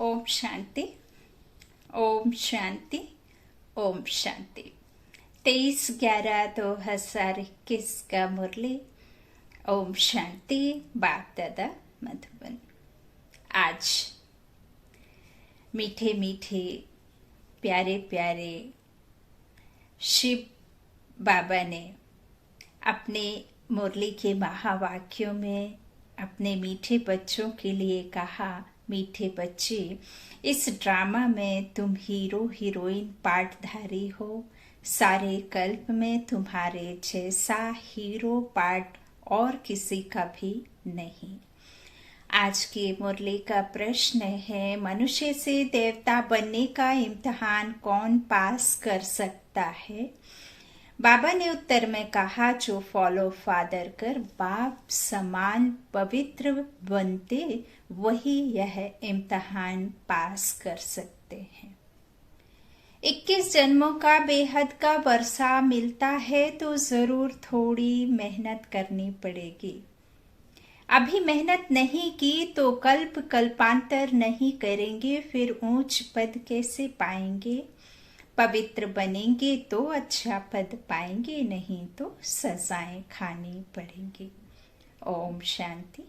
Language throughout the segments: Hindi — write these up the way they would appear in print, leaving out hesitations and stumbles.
ओम शांति। ओम शांति। ओम शांति। 23/11/2021 का मुरली। ओम शांति। बाप दादा मधुबन। आज मीठे मीठे प्यारे प्यारे शिव बाबा ने अपने मुरली के महावाक्यों में अपने मीठे बच्चों के लिए कहा, मीठे बच्चे, इस ड्रामा में तुम हीरो हीरोइन पार्टधारी हो। सारे कल्प में तुम्हारे जैसा हीरो पार्ट और किसी का भी नहीं। आज के मुरली का प्रश्न है, मनुष्य से देवता बनने का इम्तिहान कौन पास कर सकता है? बाबा ने उत्तर में कहा, जो फॉलो फादर कर बाप समान पवित्र बनते वही यह इम्तिहान पास कर सकते हैं। 21 जन्मों का बेहद का वर्षा मिलता है तो जरूर थोड़ी मेहनत करनी पड़ेगी। अभी मेहनत नहीं की तो कल्प कल्पांतर नहीं करेंगे, फिर ऊंच पद कैसे पाएंगे? पवित्र बनेंगे तो अच्छा पद पाएंगे, नहीं तो सजाएं खानी पड़ेंगी। ओम शांति।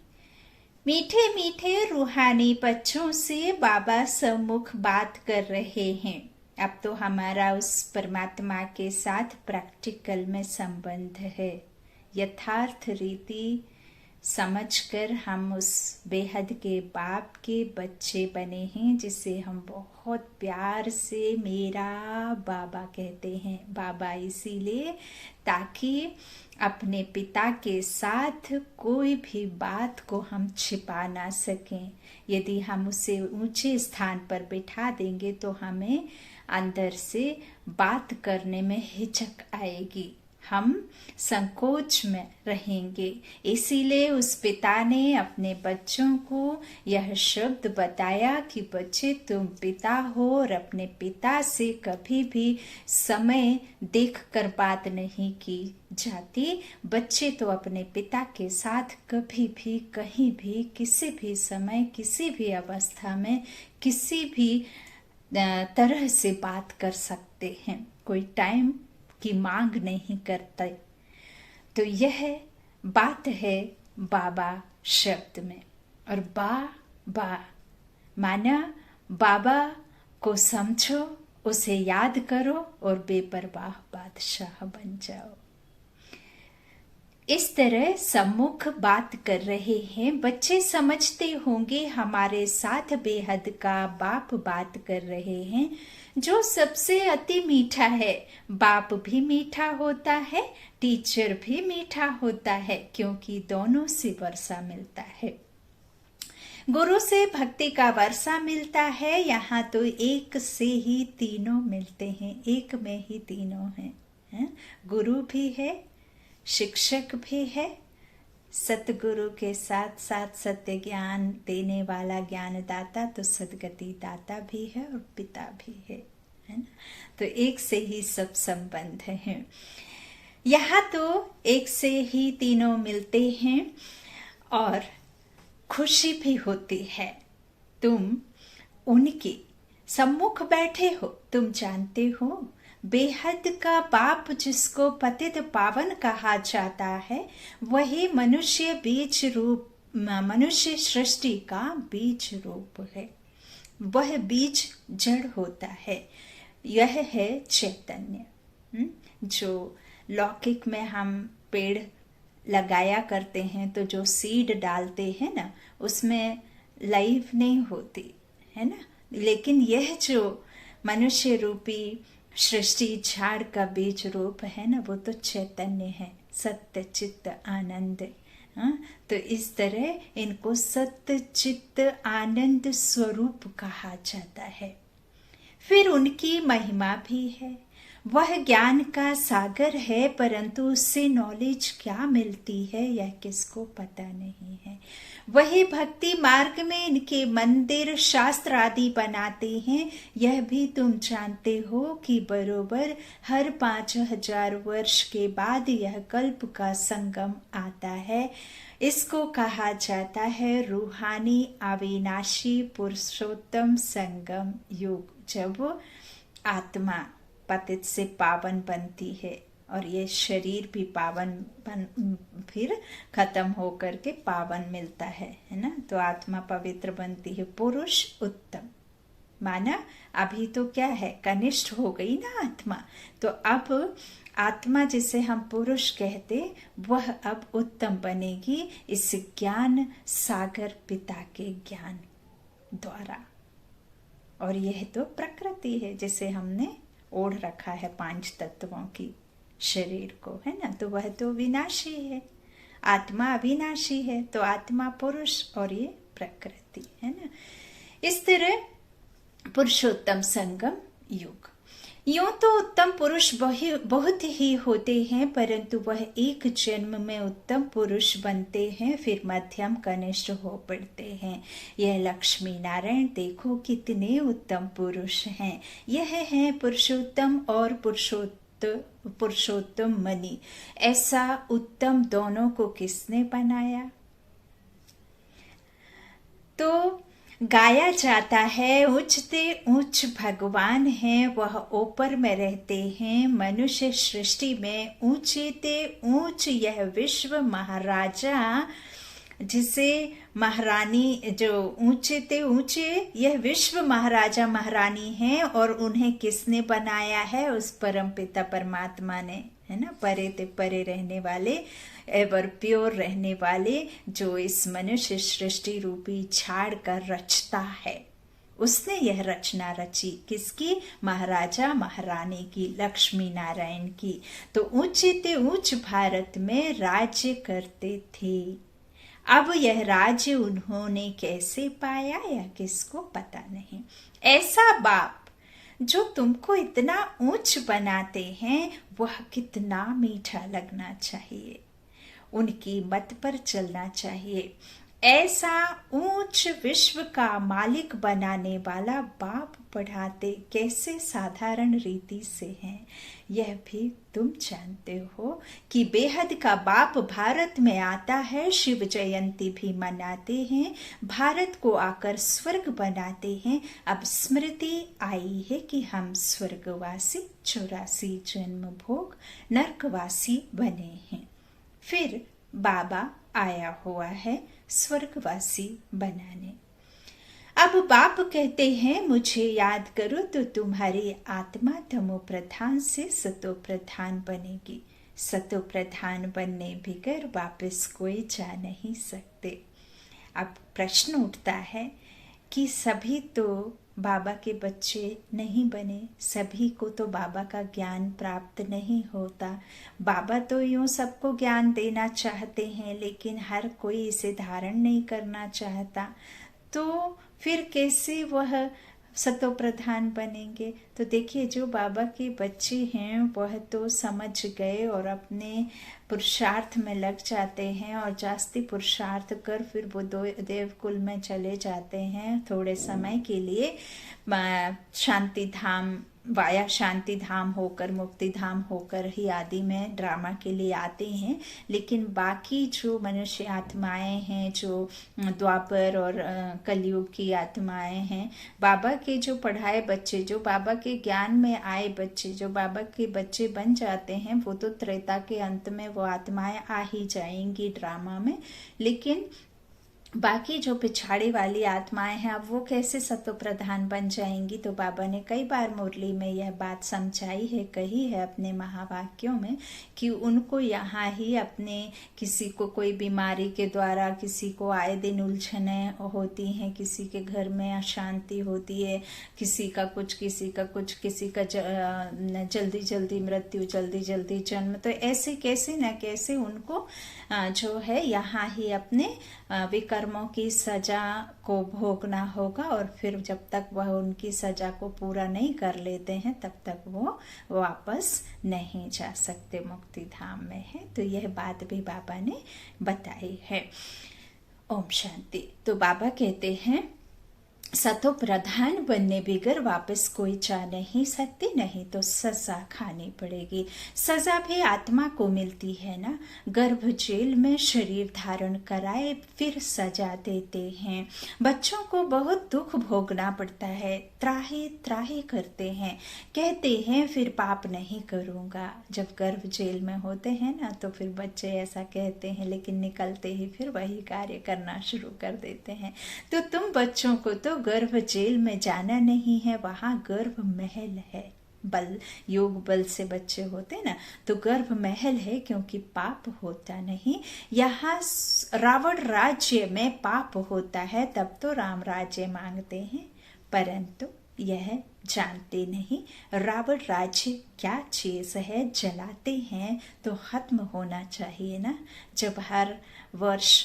मीठे मीठे रूहानी बच्चों से बाबा सम्मुख बात कर रहे हैं। अब तो हमारा उस परमात्मा के साथ प्रैक्टिकल में संबंध है। यथार्थ रीति समझकर हम उस बेहद के बाप के बच्चे बने हैं, जिसे हम बहुत प्यार से मेरा बाबा कहते हैं। बाबा इसीलिए ताकि अपने पिता के साथ कोई भी बात को हम छिपा ना सकें। यदि हम उसे ऊंचे स्थान पर बिठा देंगे तो हमें अंदर से बात करने में हिचक आएगी, हम संकोच में रहेंगे। इसीलिए उस पिता ने अपने बच्चों को यह शब्द बताया कि बच्चे, तुम पिता हो और अपने पिता से कभी भी समय देखकर बात नहीं की जाती। बच्चे तो अपने पिता के साथ कभी भी कहीं भी किसी भी समय किसी भी अवस्था में किसी भी तरह से बात कर सकते हैं। कोई टाइम की मांग नहीं करते। तो यह बात है बाबा शब्द में। और बा माना बाबा को समझो, उसे याद करो और बेपरवाह बादशाह बन जाओ। इस तरह सम्मुख बात कर रहे हैं। बच्चे समझते होंगे हमारे साथ बेहद का बाप बात कर रहे हैं, जो सबसे अति मीठा है। बाप भी मीठा होता है, टीचर भी मीठा होता है, क्योंकि दोनों से वर्षा मिलता है। गुरु से भक्ति का वर्षा मिलता है। यहाँ तो एक से ही तीनों मिलते हैं, एक में ही तीनों हैं। गुरु भी है, शिक्षक भी है, सतगुरु के साथ साथ सत्य ज्ञान देने वाला ज्ञानदाता तो सदगति दाता भी है और पिता भी है ना। तो एक से ही सब संबंध हैं। यहाँ तो एक से ही तीनों मिलते हैं और खुशी भी होती है। तुम उनके सम्मुख बैठे हो, तुम जानते हो बेहद का बाप जिसको पतित पावन कहा जाता है, वही मनुष्य बीज रूप, मनुष्य सृष्टि का बीज रूप है। वह बीज जड़ होता है। यह है चैतन्य। जो लौकिक में हम पेड़ लगाया करते हैं तो जो सीड डालते हैं ना, उसमें लाइफ नहीं होती है ना। लेकिन यह जो मनुष्य रूपी सृष्टि झाड़ का बीज रूप है ना, वो तो चैतन्य है, सत्य चित्त आनंद। तो इस तरह इनको सत्य चित्त आनंद स्वरूप कहा जाता है। फिर उनकी महिमा भी है। वह ज्ञान का सागर है, परंतु उससे नॉलेज क्या मिलती है यह किसको पता नहीं है। वही भक्ति मार्ग में इनके मंदिर शास्त्र आदि बनाते हैं। यह भी तुम जानते हो कि बरोबर हर 5000 वर्ष के बाद यह कल्प का संगम आता है। इसको कहा जाता है रूहानी अविनाशी पुरुषोत्तम संगम युग, जब आत्मा पतित से पावन बनती है और ये शरीर भी पावन फिर खत्म होकर के पावन मिलता है ना। तो आत्मा पवित्र बनती है, पुरुष उत्तम माना। अभी तो क्या है, कनिष्ठ हो गई ना आत्मा, तो अब आत्मा जिसे हम पुरुष कहते वह अब उत्तम बनेगी इस ज्ञान सागर पिता के ज्ञान द्वारा। और यह तो प्रकृति है जिसे हमने ओढ़ रखा है 5 तत्वों की शरीर को, है ना। तो वह तो विनाशी है, आत्मा अविनाशी है। तो आत्मा पुरुष और ये प्रकृति, है ना। इस तरह पुरुषोत्तम संगम युग। यूं तो उत्तम पुरुष बहुत ही होते हैं, परंतु वह एक जन्म में उत्तम पुरुष बनते हैं, फिर मध्यम कनिष्ठ हो पड़ते हैं। यह लक्ष्मी नारायण देखो कितने उत्तम पुरुष हैं। यह है पुरुषोत्तम और पुरुषोत्तम मणि। ऐसा उत्तम दोनों को किसने बनाया? तो गाया जाता है ऊंचते ऊंच भगवान हैं, वह ऊपर में रहते हैं। मनुष्य सृष्टि में ऊंचेते ऊंच यह विश्व महाराजा, जिसे महारानी, जो ऊंचेते ऊंचे यह विश्व महाराजा महारानी हैं, और उन्हें किसने बनाया है? उस परम पिता परमात्मा ने, है ना। परे ते परे रहने वाले, एवर प्योर रहने वाले, जो इस मनुष्य सृष्टि रूपी झाड़ का रचता है, उसने यह रचना रची। किसकी? महाराजा महारानी की, लक्ष्मी नारायण की। तो ऊंचे ते ऊंच भारत में राज्य करते थे। अब यह राज्य उन्होंने कैसे पाया या किसको पता नहीं। ऐसा बाप जो तुमको इतना ऊंच बनाते हैं, वह कितना मीठा लगना चाहिए, उनकी मत पर चलना चाहिए। ऐसा ऊंच विश्व का मालिक बनाने वाला बाप पढ़ाते कैसे साधारण रीति से हैं, यह भी तुम जानते हो कि बेहद का बाप भारत में आता है, शिव जयंती भी मनाते हैं, भारत को आकर स्वर्ग बनाते हैं। अब स्मृति आई है कि हम स्वर्गवासी 84 जन्म भोग नरकवासी बने हैं। फिर बाबा आया हुआ है स्वर्गवासी बनाने। अब बाप कहते हैं, मुझे याद करो तो तुम्हारी आत्मा तमो प्रधान से सतो प्रधान बनेगी। सतो प्रधान बनने बगैर वापस कोई जा नहीं सकते। अब प्रश्न उठता है कि सभी तो बाबा के बच्चे नहीं बने, सभी को तो बाबा का ज्ञान प्राप्त नहीं होता। बाबा तो यूं सबको ज्ञान देना चाहते हैं, लेकिन हर कोई इसे धारण नहीं करना चाहता। तो फिर कैसे वह सतो प्रधान बनेंगे? तो देखिए, जो बाबा के बच्चे हैं वह तो समझ गए और अपने पुरुषार्थ में लग जाते हैं, और जास्ती पुरुषार्थ कर फिर वो देवकुल में चले जाते हैं थोड़े समय के लिए, शांति धाम वाया शांति धाम होकर, मुक्ति धाम होकर ही आदि में ड्रामा के लिए आते हैं। लेकिन बाकी जो मनुष्य आत्माएं हैं, जो द्वापर और कलयुग की आत्माएं हैं, बाबा के जो पढ़ाए बच्चे, जो बाबा के ज्ञान में आए बच्चे, जो बाबा के बच्चे बन जाते हैं, वो तो त्रेता के अंत में वो आत्माएं आ ही जाएंगी ड्रामा में। लेकिन बाकी जो पिछाड़ी वाली आत्माएं हैं, अब वो कैसे सतो प्रधान बन जाएंगी? तो बाबा ने कई बार मुरली में यह बात समझाई है, कही है अपने महावाक्यों में, कि उनको यहाँ ही अपने किसी को कोई बीमारी के द्वारा, किसी को आए दिन उलझने होती हैं, किसी के घर में अशांति होती है, किसी का कुछ, किसी का कुछ, किसी का जल्दी जल्दी मृत्यु, जल्दी जल्दी जन्म। तो ऐसे कैसे न कैसे उनको जो है यहाँ ही अपने विकर्मों की सजा को भोगना होगा, और फिर जब तक वह उनकी सजा को पूरा नहीं कर लेते हैं, तब तक वो वापस नहीं जा सकते, मुक्ति धाम में है। तो यह बात भी बाबा ने बताई है। ओम शांति। तो बाबा कहते हैं सतो प्रधान बनने बगैर वापस कोई जा नहीं सकती, नहीं तो सजा खानी पड़ेगी। सजा भी आत्मा को मिलती है ना। गर्भ जेल में शरीर धारण कराए फिर सजा देते हैं। बच्चों को बहुत दुख भोगना पड़ता है, त्राही त्राही करते हैं, कहते हैं फिर पाप नहीं करूंगा। जब गर्भ जेल में होते हैं ना तो फिर बच्चे ऐसा कहते हैं, लेकिन निकलते ही फिर वही कार्य करना शुरू कर देते हैं। तो तुम बच्चों को तो गर्भ जेल में जाना नहीं है, वहां गर्भ महल है। बल योग बल से बच्चे होते ना तो गर्भ महल है, क्योंकि पाप होता नहीं। यहाँ रावण राज्य में पाप होता है, तब तो राम राज्य मांगते हैं, परंतु यह जानते नहीं रावण राज्य क्या चीज है। जलाते हैं तो खत्म होना चाहिए ना। जब हर वर्ष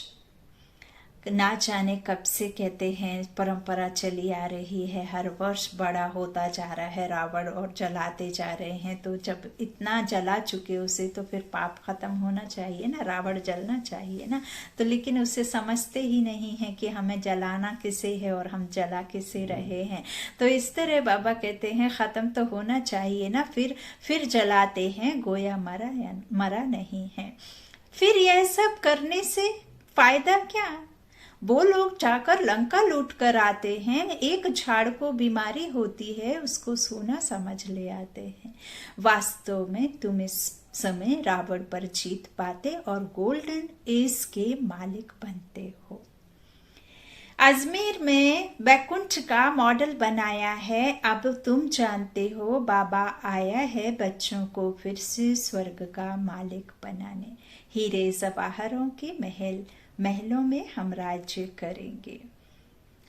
ना जाने कब से कहते हैं परंपरा चली आ रही है, हर वर्ष बड़ा होता जा रहा है रावण और जलाते जा रहे हैं, तो जब इतना जला चुके उसे तो फिर पाप खत्म होना चाहिए ना, रावण जलना चाहिए ना। तो लेकिन उसे समझते ही नहीं है कि हमें जलाना किसे है और हम जला किसे रहे हैं। तो इस तरह बाबा कहते हैं खत्म तो होना चाहिए ना, फिर जलाते हैं, गोया मरा या मरा नहीं है। फिर यह सब करने से फायदा क्या। वो लोग जाकर लंका लूट कर आते हैं, एक झाड़ को बीमारी होती है उसको सोना समझ ले आते हैं। वास्तव में तुम इस समय रावण पर जीत पाते और गोल्डन एज के मालिक बनते हो। अजमेर में बैकुंठ का मॉडल बनाया है। अब तुम जानते हो बाबा आया है बच्चों को फिर से स्वर्ग का मालिक बनाने। हीरे जवाहरों के महलों में हम राज्य करेंगे।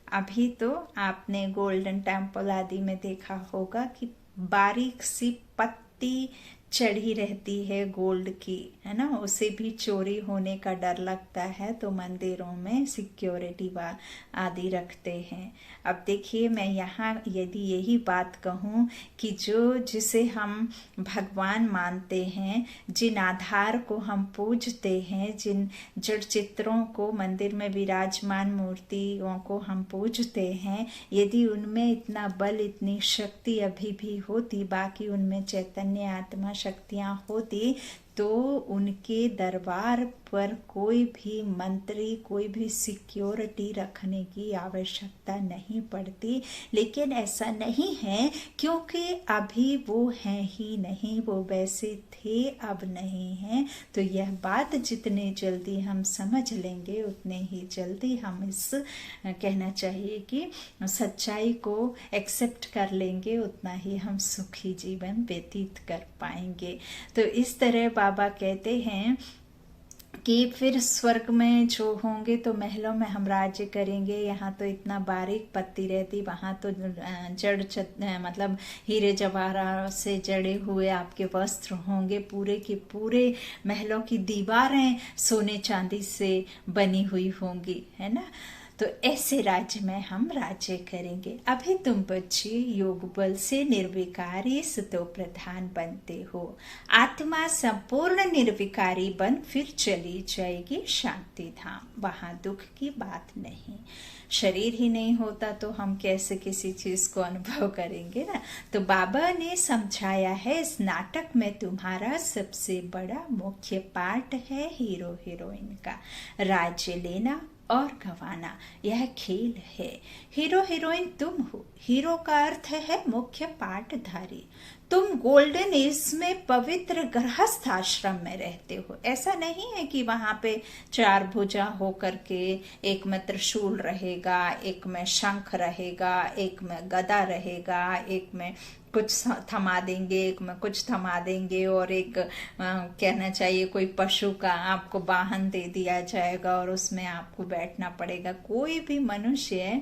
अभी तो आपने गोल्डन टेम्पल आदि में देखा होगा कि बारीक सी पत्ती चढ़ी रहती है गोल्ड की, है ना, उसे भी चोरी होने का डर लगता है, तो मंदिरों में सिक्योरिटी आदि रखते हैं। अब देखिए मैं यहाँ यदि यही बात कहूँ कि जिसे हम भगवान मानते हैं, जिन आधार को हम पूजते हैं, जिन जड़ चित्रों को मंदिर में विराजमान मूर्तियों को हम पूजते हैं, यदि उनमें इतना बल इतनी शक्ति अभी भी होती, बाकी उनमें चैतन्य आत्मा शक्तियां होती, तो उनके दरबार पर कोई भी मंत्री, कोई भी सिक्योरिटी रखने की आवश्यकता नहीं पड़ती। लेकिन ऐसा नहीं है, क्योंकि अभी वो हैं ही नहीं, वो वैसे थे अब नहीं हैं। तो यह बात जितने जल्दी हम समझ लेंगे उतने ही जल्दी हम इस कहना चाहिए कि सच्चाई को एक्सेप्ट कर लेंगे, उतना ही हम सुखी जीवन व्यतीत कर पाएंगे। तो इस तरह बाबा कहते हैं कि फिर स्वर्ग में जो होंगे तो महलों में हम राज्य करेंगे। यहाँ तो इतना बारीक पत्ती रहती, वहाँ तो मतलब हीरे जवाहरात से जड़े हुए आपके वस्त्र होंगे, पूरे के पूरे महलों की दीवारें सोने चांदी से बनी हुई होंगी, है ना। तो ऐसे राज्य में हम राज्य करेंगे। अभी तुम बच्चे योग बल से निर्विकारी सतो प्रधान बनते हो। आत्मा संपूर्ण निर्विकारी बन फिर चली जाएगी शांति धाम, वहां दुख की बात नहीं। शरीर ही नहीं होता तो हम कैसे किसी चीज को अनुभव करेंगे ना। तो बाबा ने समझाया है इस नाटक में तुम्हारा सबसे बड़ा मुख्य पार्ट है हीरो हीरोइन का। राज्य लेना और गंवाना, यह खेल है। हीरो हीरोइन तुम हो। हीरो का अर्थ है मुख्य पाठधारी। तुम गोल्डन एज में पवित्र गृहस्थ आश्रम में रहते हो। ऐसा नहीं है कि वहां पे चार भुजा होकर के एक में त्रिशूल रहेगा, एक में शंख रहेगा, एक में गदा रहेगा, एक में कुछ थमा देंगे, एक में कुछ थमा देंगे, और एक कहना चाहिए कोई पशु का आपको वाहन दे दिया जाएगा और उसमें आपको बैठना पड़ेगा। कोई भी मनुष्य,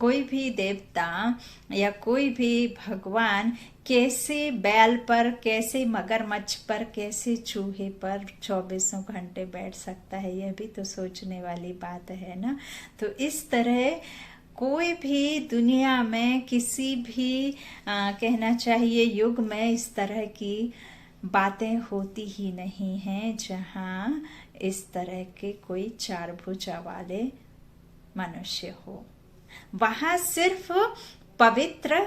कोई भी देवता या कोई भी भगवान कैसे बैल पर, कैसे मगरमच्छ पर, कैसे चूहे पर 24 घंटे बैठ सकता है, यह भी तो सोचने वाली बात है ना। तो इस तरह कोई भी दुनिया में किसी भी कहना चाहिए युग में इस तरह की बातें होती ही नहीं हैं जहां इस तरह के कोई चार भुजा वाले मनुष्य हो। वहां सिर्फ पवित्र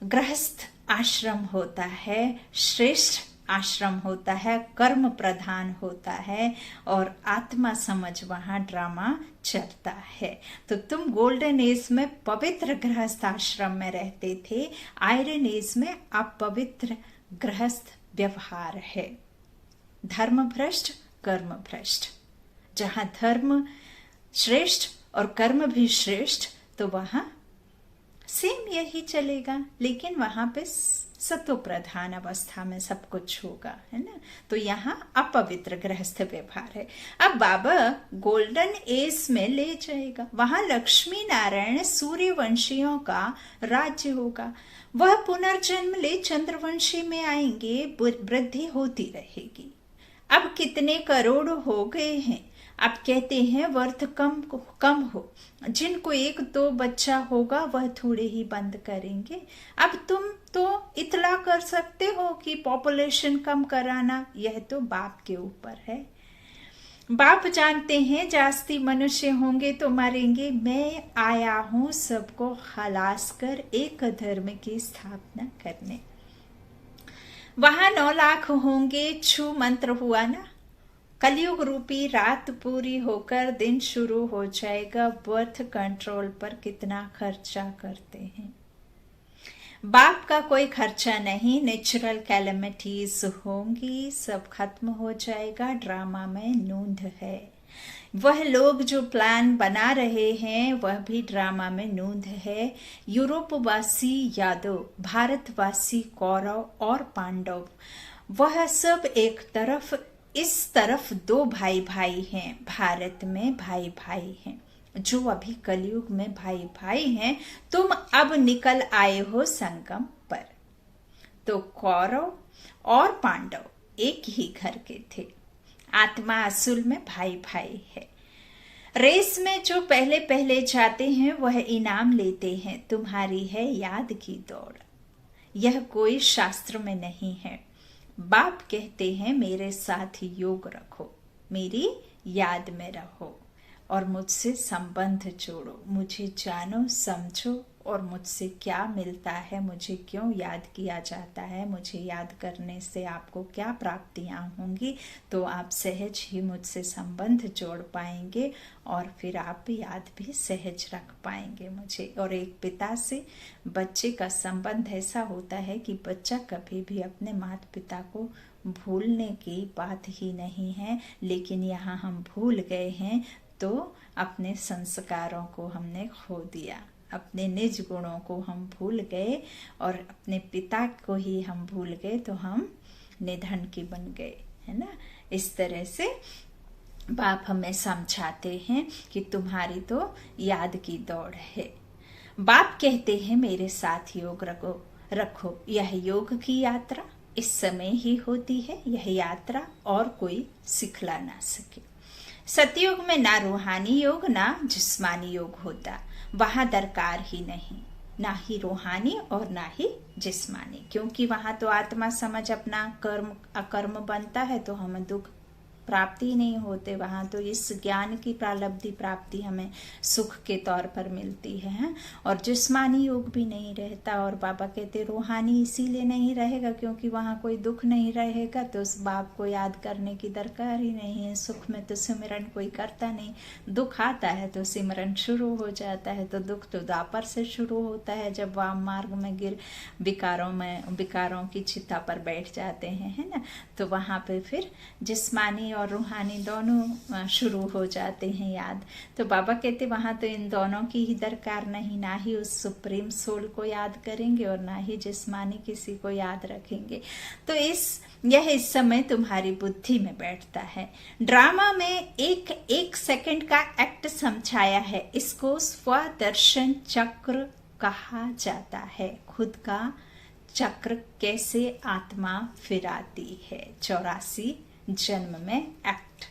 गृहस्थ आश्रम होता है, श्रेष्ठ आश्रम होता है, कर्म प्रधान होता है और आत्मा समझ वहां ड्रामा चलता है। तो तुम गोल्डन एज में पवित्र गृहस्थ आश्रम में रहते थे, आयरन एज में अपवित्र गृहस्थ व्यवहार है, धर्म भ्रष्ट, कर्म भ्रष्ट। जहां धर्म श्रेष्ठ और कर्म भी श्रेष्ठ तो वहां सेम यही चलेगा, लेकिन वहां पे सतो प्रधान अवस्था में सब कुछ होगा, है ना। तो यहाँ अपवित्र गृहस्थ व्यवहार है। अब बाबा गोल्डन एज में ले जाएगा, वहां लक्ष्मी नारायण सूर्यवंशियों का राज्य होगा। वह पुनर्जन्म ले चंद्रवंशी में आएंगे, वृद्धि होती रहेगी। अब कितने करोड़ हो गए हैं, आप कहते हैं वर्थ कम हो, जिनको एक दो बच्चा होगा वह थोड़े ही बंद करेंगे। अब तुम तो इतला कर सकते हो कि पॉपुलेशन कम कराना, यह तो बाप के ऊपर है। बाप जानते हैं जास्ती मनुष्य होंगे तो मरेंगे। मैं आया हूं सबको खलास कर एक धर्म की स्थापना करने। वहां 9 लाख होंगे, छू मंत्र हुआ ना। कलयुग रूपी रात पूरी होकर दिन शुरू हो जाएगा। बर्थ कंट्रोल पर कितना खर्चा करते हैं। बाप का कोई खर्चा नहीं, नेचुरल कैलेमिटीज होंगी, सब खत्म हो जाएगा। ड्रामा में नूंद है। वह लोग जो प्लान बना रहे हैं वह भी ड्रामा में नूंद है। यूरोपवासी यादव, भारतवासी कौरव और पांडव, वह सब एक तरफ, इस तरफ 2 भाई भाई हैं। भारत में भाई भाई हैं, जो अभी कलयुग में भाई भाई हैं। तुम अब निकल आए हो संगम पर। तो कौरव और पांडव एक ही घर के थे। आत्मा असूल में भाई भाई है। रेस में जो पहले पहले जाते हैं वह इनाम लेते हैं। तुम्हारी है याद की दौड़, यह कोई शास्त्र में नहीं है। बाप कहते हैं मेरे साथ योग रखो, मेरी याद में रहो और मुझसे संबंध जोड़ो। मुझे जानो, समझो और मुझसे क्या मिलता है, मुझे क्यों याद किया जाता है, मुझे याद करने से आपको क्या प्राप्तियां होंगी। तो आप सहज ही मुझसे संबंध जोड़ पाएंगे और फिर आप याद भी सहज रख पाएंगे मुझे। और एक पिता से बच्चे का संबंध ऐसा होता है कि बच्चा कभी भी अपने माता पिता को भूलने की बात ही नहीं है, लेकिन यहाँ हम भूल गए हैं तो अपने संस्कारों को हमने खो दिया, अपने निज गुणों को हम भूल गए और अपने पिता को ही हम भूल गए तो हम निधन की बन गए, है ना। इस तरह से बाप हमें समझाते हैं कि तुम्हारी तो याद की दौड़ है। बाप कहते हैं मेरे साथ योग रखो। यह योग की यात्रा इस समय ही होती है, यह यात्रा और कोई सिखला ना सके। सतयुग में ना रूहानी योग ना जिस्मानी योग होता, वहां दरकार ही नहीं, ना ही रूहानी और ना ही जिस्मानी, क्योंकि वहां तो आत्मा समझ अपना कर्म अकर्म बनता है तो हमें दुख प्राप्ति नहीं होते। वहां तो इस ज्ञान की प्रालब्धि प्राप्ति हमें सुख के तौर पर मिलती है और जिस्मानी योग भी नहीं रहता। और बाबा कहते रूहानी इसीलिए नहीं रहेगा क्योंकि वहां कोई दुख नहीं रहेगा, तो उस बाप को याद करने की दरकार ही नहीं है। सुख में तो सिमरन कोई करता नहीं, दुख आता है तो सिमरन शुरू हो जाता है। तो दुख तो द्वापर से शुरू होता है, जब वाम मार्ग में गिर विकारों की चिता पर बैठ जाते हैं, है ना। तो वहां पे फिर जिस्मानी और रूहानी दोनों शुरू हो जाते हैं याद। तो बाबा कहते वहां तो इन दोनों की ही दरकार नहीं, ना ही उस सुप्रीम सोल को याद करेंगे और ना ही जिस्मानी किसी को याद रखेंगे। तो यह इस समय तुम्हारी बुद्धि में बैठता है। ड्रामा में एक सेकंड का एक्ट समझाया है, इसको स्वदर्शन चक्र कहा जाता है। खुद का चक्र कैसे आत्मा फिराती है, 84 जन्म में एक्ट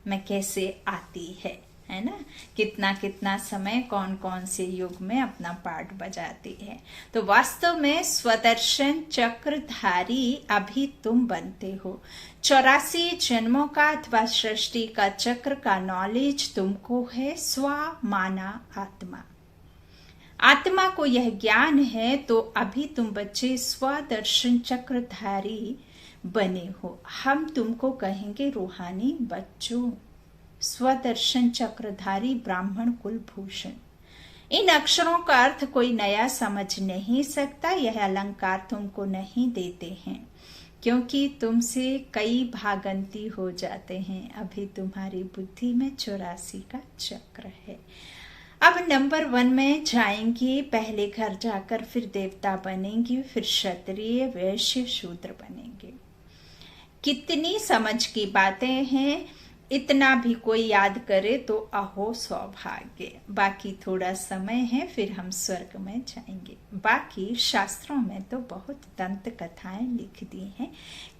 में कैसे आती है ना। कितना कितना समय कौन कौन से युग में अपना पार्ट बजाती है। तो वास्तव में स्वदर्शन चक्रधारी अभी तुम बनते हो। 84 जन्मों का अथवा सृष्टि का चक्र का नॉलेज तुमको है। स्व माना आत्मा, आत्मा को यह ज्ञान है तो अभी तुम बच्चे स्वदर्शन चक्रधारी बने हो। हम तुमको कहेंगे रूहानी बच्चों, स्वदर्शन चक्रधारी ब्राह्मण कुलभूषण। इन अक्षरों का अर्थ कोई नया समझ नहीं सकता। यह अलंकार तुमको नहीं देते हैं क्योंकि तुमसे कई भागंती हो जाते हैं। अभी तुम्हारी बुद्धि में 84 का चक्र है। अब नंबर 1 में जाएंगे। पहले घर जाकर फिर देवता बनेंगे, फिर क्षत्रिय, वैश्य, शूद्र बनेंगे। कितनी समझ की बातें हैं। इतना भी कोई याद करे तो अहो सौभाग्य। बाकी थोड़ा समय है, फिर हम स्वर्ग में जाएंगे। बाकी शास्त्रों में तो बहुत दंत कथाएं लिख दी हैं।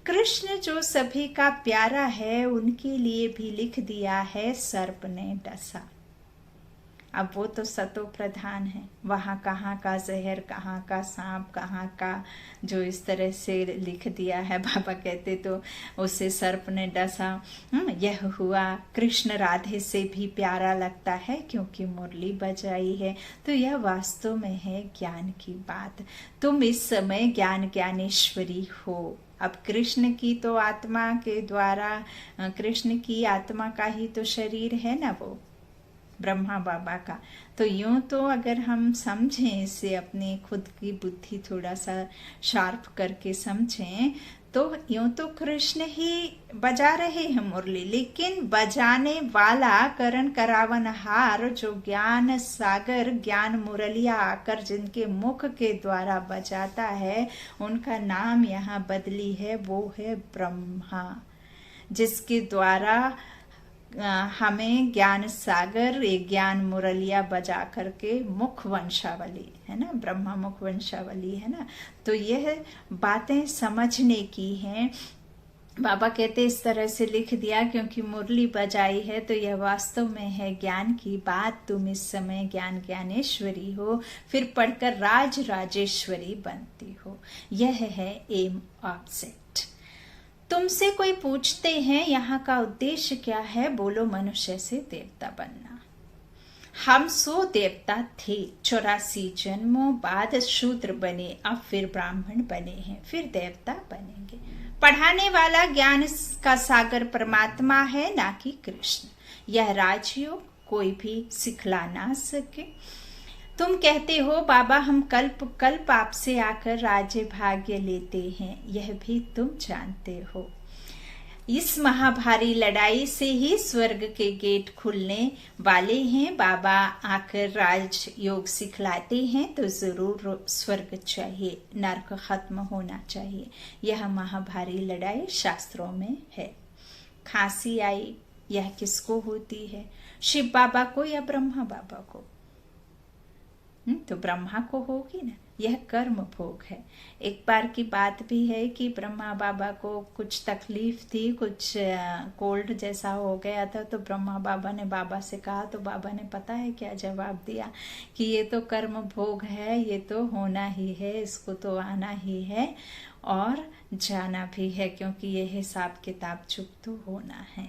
कृष्ण जो सभी का प्यारा है, उनके लिए भी लिख दिया है सर्प ने डसा। अब वो तो सतो प्रधान है, वहां कहाँ का जहर, कहाँ का सांप, कहाँ का जो इस तरह से लिख दिया है। बाबा कहते तो उसे सर्प ने डसा। यह हुआ। कृष्ण राधे से भी प्यारा लगता है क्योंकि मुरली बजाई है। तो यह वास्तव में है ज्ञान की बात। तुम इस समय ज्ञान ज्ञानेश्वरी हो। अब कृष्ण की तो आत्मा के द्वारा, कृष्ण की आत्मा का ही तो शरीर है ना वो ब्रह्मा बाबा का। तो यूं तो अगर हम समझें इसे, अपनी खुद की बुद्धि थोड़ा सा शार्प करके समझें, तो यूं तो कृष्ण ही बजा रहे हैं मुरली, लेकिन बजाने वाला करण करावनहार जो ज्ञान सागर, ज्ञान मुरलिया आकर जिनके मुख के द्वारा बजाता है, उनका नाम यहाँ बदली है। वो है ब्रह्मा, जिसके द्वारा हमें ज्ञान सागर, एक ज्ञान मुरलिया बजा करके मुख वंशावली है ना, ब्रह्मा मुख वंशावली है ना। तो यह बातें समझने की हैं। बाबा कहते इस तरह से लिख दिया क्योंकि मुरली बजाई है, तो यह वास्तव में है ज्ञान की बात। तुम इस समय ज्ञान ज्ञानेश्वरी हो, फिर पढ़कर राज राजेश्वरी बनती हो। यह है एम ऑब्जेक्ट। तुमसे कोई पूछते हैं यहाँ का उद्देश्य क्या है, बोलो मनुष्य से देवता बनना। हम 100 देवता थे, 84 जन्मों बाद शूद्र बने, अब फिर ब्राह्मण बने हैं, फिर देवता बनेंगे। पढ़ाने वाला ज्ञान का सागर परमात्मा है, ना कि कृष्ण। यह राजयोग कोई भी सिखला ना सके। तुम कहते हो बाबा हम कल्प कल्प आपसे आकर राज्य भाग्य लेते हैं, यह भी तुम जानते हो। इस महाभारी लड़ाई से ही स्वर्ग के गेट खुलने वाले हैं। बाबा आकर राज योग सिखलाते हैं तो जरूर स्वर्ग चाहिए, नरक खत्म होना चाहिए। यह महाभारी लड़ाई शास्त्रों में है। खांसी आई, यह किसको होती है, शिव बाबा को या ब्रह्मा बाबा को? तो ब्रह्मा को होगी ना। यह कर्म भोग है। एक बार की बात भी है कि ब्रह्मा बाबा को कुछ तकलीफ थी, कुछ कोल्ड जैसा हो गया था। तो ब्रह्मा बाबा ने बाबा से कहा, तो बाबा ने पता है क्या जवाब दिया कि ये तो कर्म भोग है, ये तो होना ही है, इसको तो आना ही है और जाना भी है, क्योंकि ये हिसाब किताब चुप तो होना है।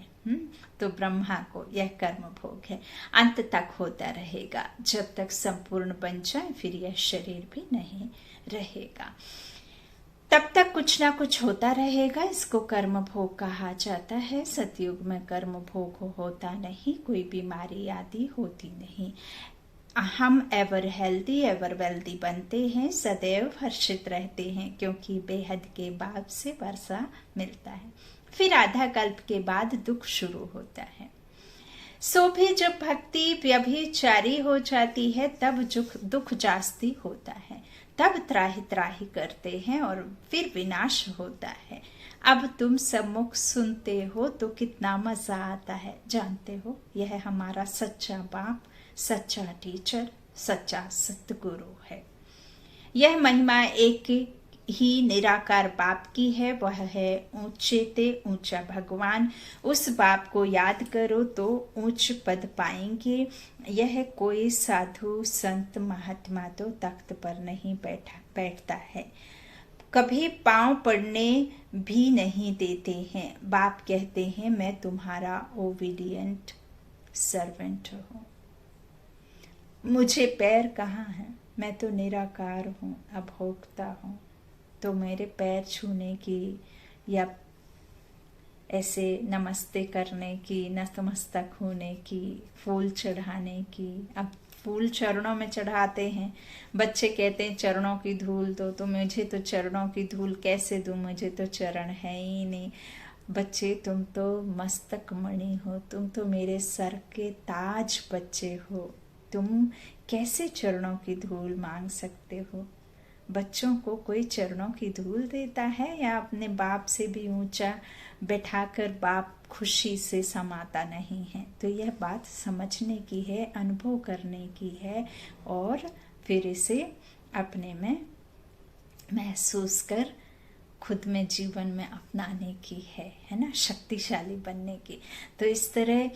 तो ब्रह्मा को यह कर्म भोग है, अंत तक होता रहेगा। जब तक संपूर्ण बन जाए फिर यह शरीर भी नहीं रहेगा, तब तक कुछ ना कुछ होता रहेगा। इसको कर्म भोग कहा जाता है। सतयुग में कर्म भोग होता नहीं, कोई बीमारी आदि होती नहीं। हम एवर हेल्दी एवर वेल्दी बनते हैं, सदैव हर्षित रहते हैं, क्योंकि बेहद के बाद से वर्षा मिलता है। फिर आधा कल्प के बाद दुख शुरू होता है। सो भी जब भक्ति व्यभिचारी हो जाती है तब दुख जास्ती होता है, तब त्राही त्राही करते हैं और फिर विनाश होता है। अब तुम सम्मुख सुनते हो तो कितना मजा आता है। जानते हो, यह हमारा सच्चा बाप, सच्चा टीचर, सच्चा सतगुरु है। यह महिमा एक ही निराकार बाप की है, वह है ऊंचे ते ऊंचा भगवान। उस बाप को याद करो तो ऊंच पद पाएंगे। यह कोई साधु संत महात्मा तो तख्त पर नहीं बैठता है, कभी पांव पड़ने भी नहीं देते हैं। बाप कहते हैं मैं तुम्हारा ओबीडिएंट सर्वेंट हूं। मुझे पैर कहाँ हैं, मैं तो निराकार हूँ, अभोक्ता हूँ। तो मेरे पैर छूने की या ऐसे नमस्ते करने की, नतमस्तक होने की, फूल चढ़ाने की। अब फूल चरणों में चढ़ाते हैं, बच्चे कहते हैं चरणों की धूल दो, तो मुझे तो चरणों की धूल कैसे दूं, मुझे तो चरण है ही नहीं। बच्चे तुम तो मस्तक मणि हो, तुम तो मेरे सर के ताज बच्चे हो, तुम कैसे चरणों की धूल मांग सकते हो। बच्चों को कोई चरणों की धूल देता है या अपने बाप से भी ऊंचा बैठाकर बाप खुशी से समाता नहीं है। तो यह बात समझने की है, अनुभव करने की है और फिर इसे अपने में महसूस कर खुद में जीवन में अपनाने की है ना, शक्तिशाली बनने की। तो इस तरह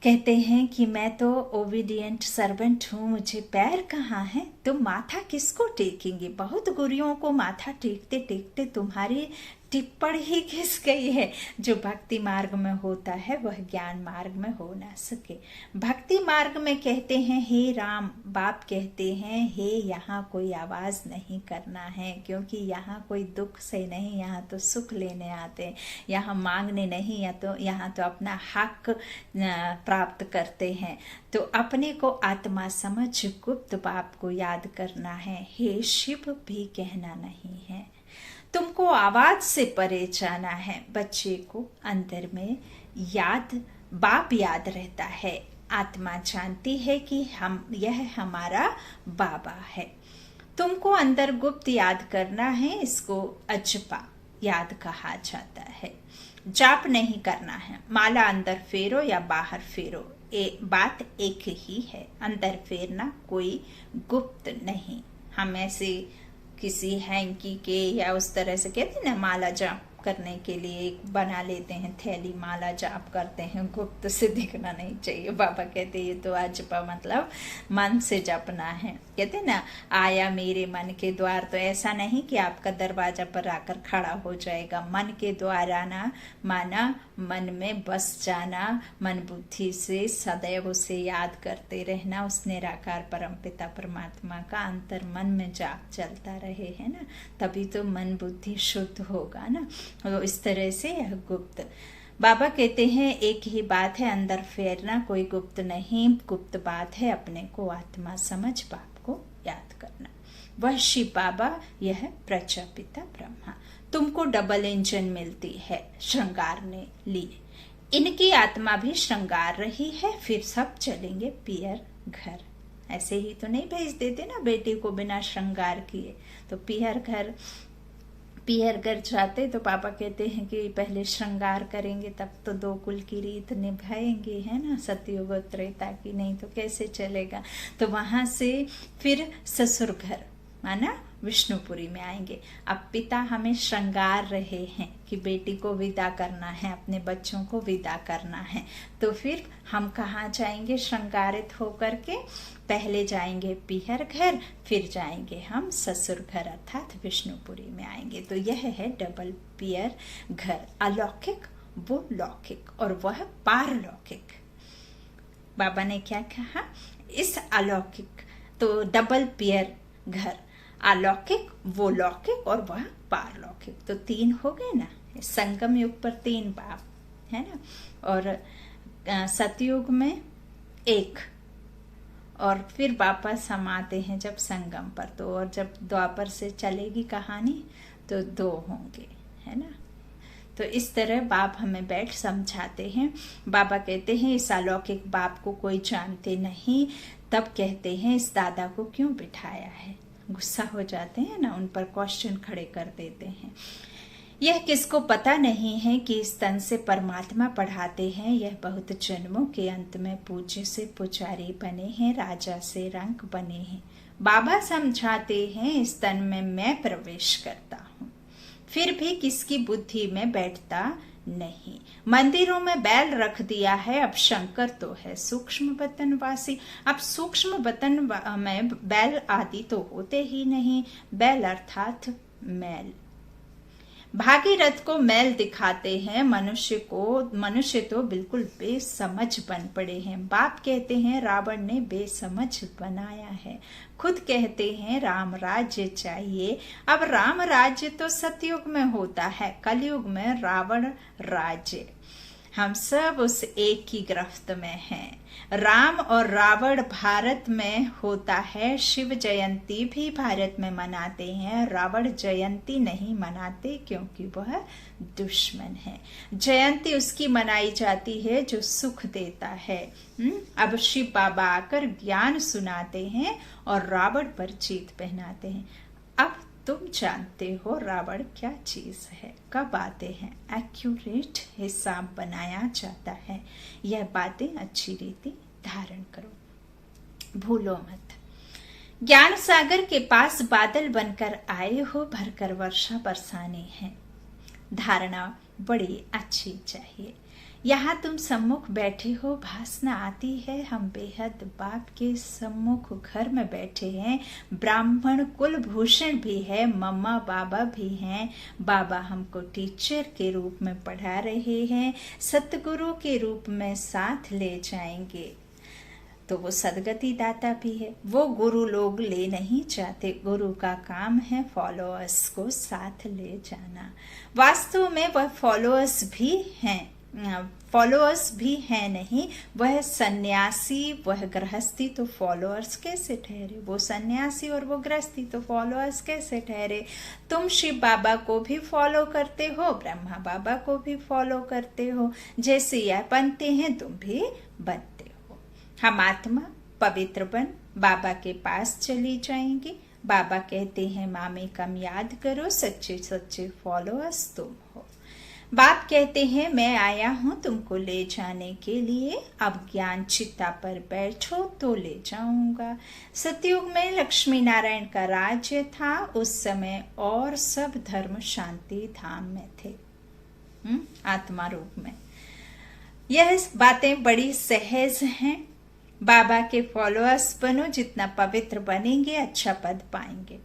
कहते हैं कि मैं तो ओबीडियंट सर्वेंट हूँ, मुझे पैर कहाँ हैं, तुम माथा किसको टेकेंगे। बहुत गुरुओं को माथा टेकते टेकते तुम्हारी टिप्पण ही घिस गई है। जो भक्ति मार्ग में होता है वह ज्ञान मार्ग में हो ना सके। भक्ति मार्ग में कहते हैं हे राम, बाप कहते हैं हे यहाँ कोई आवाज नहीं करना है, क्योंकि यहाँ कोई दुख से नहीं, यहाँ तो सुख लेने आते हैं, यहाँ मांगने नहीं, या तो यहाँ तो अपना हक प्राप्त करते हैं। तो अपने को आत्मा समझ गुप्त बाप को याद करना है, हे शिव भी कहना नहीं है। तुमको आवाज से परे जाना है। बच्चे को अंदर में याद, बाप याद रहता है, आत्मा जानती है कि यह हमारा बाबा है। तुमको अंदर गुप्त याद करना है, इसको अजपा याद कहा जाता है। जाप नहीं करना है, माला अंदर फेरो या बाहर फेरो, बात एक ही है। अंदर फेरना कोई गुप्त नहीं। हम ऐसे किसी हैंकी के या उस तरह से कहते हैं ना, माला जाप करने के लिए एक बना लेते हैं थैली, माला जाप करते हैं, गुप्त से दिखना नहीं चाहिए। बाबा कहते ये तो अजपा मतलब मन से जपना है। कहते ना आया मेरे मन के द्वार, तो ऐसा नहीं कि आपका दरवाजा पर आकर खड़ा हो जाएगा। मन के द्वार आना माना मन में बस जाना, मन बुद्धि से सदैव उसे याद करते रहना, उस निराकार परम पिता परमात्मा का अंतर मन में जाप चलता रहे, है ना, तभी तो मन बुद्धि शुद्ध होगा ना। तो इस तरह से यह गुप्त, बाबा कहते हैं एक ही बात है, अंदर फेरना कोई गुप्त नहीं, गुप्त बात है अपने को आत्मा समझ बाप को याद करना। वह शिव बाबा, यह प्रजापिता ब्रह्मा। तुमको डबल इंजन मिलती है श्रृंगारने लिए, इनकी आत्मा भी श्रृंगार रही है, फिर सब चलेंगे पियर घर। ऐसे ही तो नहीं भेज देते ना बेटी को बिना श्रृंगार किए, तो पियर घर जाते तो पापा कहते हैं कि पहले श्रृंगार करेंगे तब तो दो कुल की रीत निभाएंगे, है ना, सतयुग त्रेता की, नहीं तो कैसे चलेगा। तो वहां से फिर ससुर घर माना विष्णुपुरी में आएंगे। अब पिता हमें श्रृंगार रहे हैं कि बेटी को विदा करना है, अपने बच्चों को विदा करना है, तो फिर हम कहाँ जाएंगे श्रृंगारित होकर के, पहले जाएंगे पीहर घर, फिर जाएंगे हम ससुर घर अर्थात विष्णुपुरी में आएंगे। तो यह है डबल पियर घर, अलौकिक वो लौकिक और वह पारलौकिक। बाबा ने क्या कहा, इस अलौकिक तो डबल पियर घर, अलौकिक वो लौकिक और वह पारलौकिक, तो तीन हो गए ना। संगम युग पर तीन बाप है ना, और सतयुग में एक, और फिर वापस हम आते हैं जब संगम पर, तो और जब द्वापर से चलेगी कहानी तो दो होंगे, है ना। तो इस तरह बाप हमें बैठ समझाते हैं। बाबा कहते हैं इस अलौकिक बाप को कोई जानते नहीं, तब कहते हैं इस दादा को क्यों बिठाया है। गुस्सा हो जाते हैं ना, उन पर क्वेश्चन खड़े कर देते हैं। यह किसको पता नहीं है कि इस तन से परमात्मा पढ़ाते हैं, यह बहुत जन्मों के अंत में पूज्य से पुजारी बने हैं, राजा से रंक बने हैं। बाबा समझाते हैं इस तन में मैं प्रवेश करता हूँ, फिर भी किसकी बुद्धि में बैठता नहीं। मंदिरों में बैल रख दिया है, अब शंकर तो है सूक्ष्म बतन वासी। अब सूक्ष्म बतन में बैल आदि तो होते ही नहीं, बैल अर्थात मैल। भागीरथ को मैल दिखाते हैं, मनुष्य तो बिल्कुल बेसमझ बन पड़े हैं। बाप कहते हैं रावण ने बेसमझ बनाया है। खुद कहते हैं राम राज्य चाहिए। अब राम राज्य तो सतयुग में होता है, कलयुग में रावण राज्य। हम सब उस एक की गिरफ्त में हैं। राम और रावण भारत में होता है। शिव जयंती भी भारत में मनाते हैं, रावण जयंती नहीं मनाते क्योंकि वह दुश्मन है। जयंती उसकी मनाई जाती है जो सुख देता है। अब शिव बाबा आकर ज्ञान सुनाते हैं और रावण पर जीत पहनाते हैं। अब तुम जानते हो रावण क्या चीज है, कब आते हैं, एक्यूरेट हिसाब बनाया जाता है। यह बातें अच्छी रीति धारण करो, भूलो मत। ज्ञान सागर के पास बादल बनकर आए हो, भरकर वर्षा बरसाने हैं। धारणा बड़ी अच्छी चाहिए। यहाँ तुम सम्मुख बैठे हो, भासना आती है हम बेहद बाप के सम्मुख घर में बैठे हैं। ब्राह्मण कुलभूषण भी है, मम्मा बाबा भी हैं। बाबा हमको टीचर के रूप में पढ़ा रहे हैं, सतगुरु के रूप में साथ ले जाएंगे। तो वो सदगति दाता भी है। वो गुरु लोग ले नहीं जाते, गुरु का काम है फॉलोअर्स को साथ ले जाना। वास्तव में वह फॉलोअर्स भी हैं, फॉलोअर्स भी है नहीं, वह सन्यासी वह गृहस्थी तो फॉलोअर्स कैसे ठहरे? वो सन्यासी और वो गृहस्थी तो फॉलोअर्स कैसे ठहरे? तुम शिव बाबा को भी फॉलो करते हो, ब्रह्मा बाबा को भी फॉलो करते हो, जैसे यह बनते हैं तुम भी बनते हो। हम आत्मा पवित्र बन बाबा के पास चली जाएंगी। बाबा कहते हैं मामे कम याद करो, सच्चे सच्चे फॉलोअर्स तुम हो। बाप कहते हैं मैं आया हूं तुमको ले जाने के लिए, अब ज्ञान चित्ता पर बैठो तो ले जाऊंगा। सतयुग में लक्ष्मी नारायण का राज्य था, उस समय और सब धर्म शांति धाम में थे, आत्मा रूप में। यह बातें बड़ी सहज हैं। बाबा के फॉलोअर्स बनो, जितना पवित्र बनेंगे अच्छा पद पाएंगे,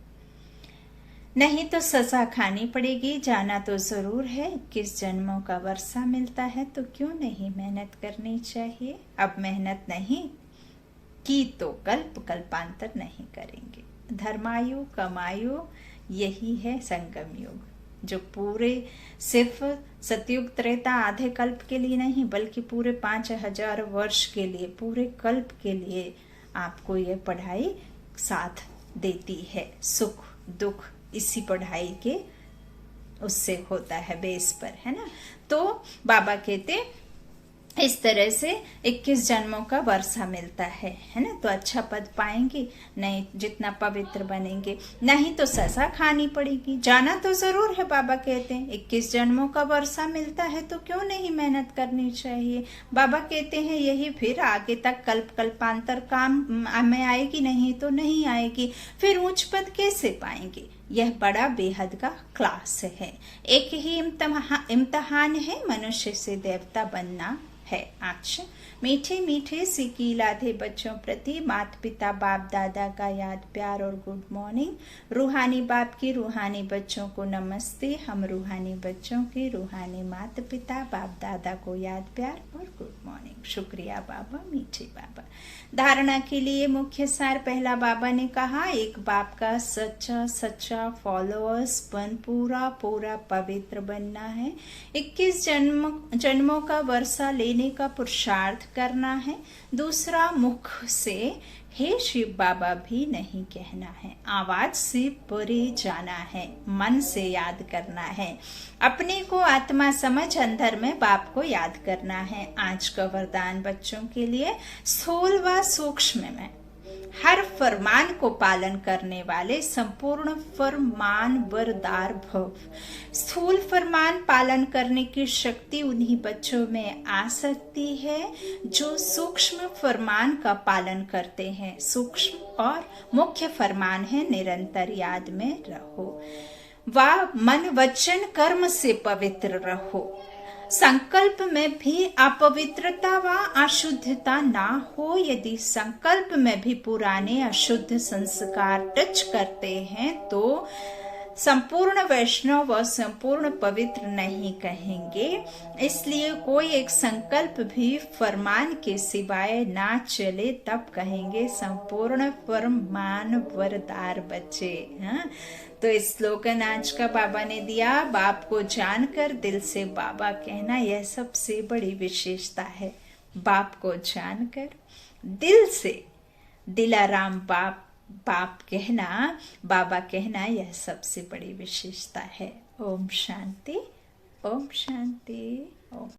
नहीं तो सजा खानी पड़ेगी। जाना तो जरूर है, 21 जन्मों का वर्षा मिलता है तो क्यों नहीं मेहनत करनी चाहिए। अब मेहनत नहीं की तो कल्पांतर नहीं करेंगे। धर्मायु कमायु यही है संगम युग, जो पूरे सिर्फ सतयुग त्रेता आधे कल्प के लिए नहीं बल्कि पूरे 5000 वर्ष के लिए, पूरे कल्प के लिए आपको ये पढ़ाई साथ देती है। सुख दुख इसी पढ़ाई के उससे होता है, बेस पर, है ना। तो बाबा कहते इस तरह से 21 जन्मों का वर्षा मिलता है ना। तो अच्छा पद पाएंगे, नहीं जितना पवित्र बनेंगे, नहीं तो सजा खानी पड़ेगी। जाना तो जरूर है, बाबा कहते हैं 21 जन्मों का वर्षा मिलता है तो क्यों नहीं मेहनत करनी चाहिए। बाबा कहते हैं यही फिर आगे तक कल्पांतर काम में आएगी, नहीं तो नहीं आएगी, फिर उच्च पद कैसे पाएंगे। यह बड़ा बेहद का क्लास है। एक ही इम्तहान है, मनुष्य से देवता बनना है। अच्छा, मीठे मीठे सिकी लाधे बच्चों प्रति माता पिता बाप दादा का याद प्यार और गुड मॉर्निंग। रूहानी बाप की रूहानी बच्चों को नमस्ते। हम रूहानी बच्चों के रूहानी माता पिता बाप दादा को याद प्यार और गुड मॉर्निंग। शुक्रिया बाबा, मीठे बाबा। धारणा के लिए मुख्य सार पहला बाबा ने कहा, एक बाप का सच्चा सच्चा फॉलोअर्स बन पूरा पूरा पवित्र बनना है। 21 जन्मों का वर्षा लेने का पुरुषार्थ करना है। दूसरा, मुख से हे शिव बाबा भी नहीं कहना है, आवाज से परे जाना है, मन से याद करना है। अपने को आत्मा समझ अंदर में बाप को याद करना है। आज का वरदान बच्चों के लिए, स्थूल व सूक्ष्म में हर फरमान को पालन करने वाले संपूर्ण फरमान बरदार भव। स्थूल फरमान पालन करने की शक्ति उन्हीं बच्चों में आ सकती है जो सूक्ष्म फरमान का पालन करते हैं। सूक्ष्म और मुख्य फरमान है निरंतर याद में रहो, व मन वचन कर्म से पवित्र रहो। संकल्प में भी अपवित्रता व अशुद्धता ना हो। यदि संकल्प में भी पुराने अशुद्ध संस्कार टच करते हैं तो संपूर्ण वैष्णव व संपूर्ण पवित्र नहीं कहेंगे। इसलिए कोई एक संकल्प भी फरमान के सिवाय ना चले तब कहेंगे संपूर्ण फरमान वरदार बचे। हाँ, तो इस स्लोगन आज का बाबा ने दिया, बाप को जानकर दिल से बाबा कहना, यह सबसे बड़ी विशेषता है। बाप को जानकर दिल से दिलाराम बाप बाप कहना, बाबा कहना, यह सबसे बड़ी विशेषता है। ओम शांति, ओम शांति, ओम।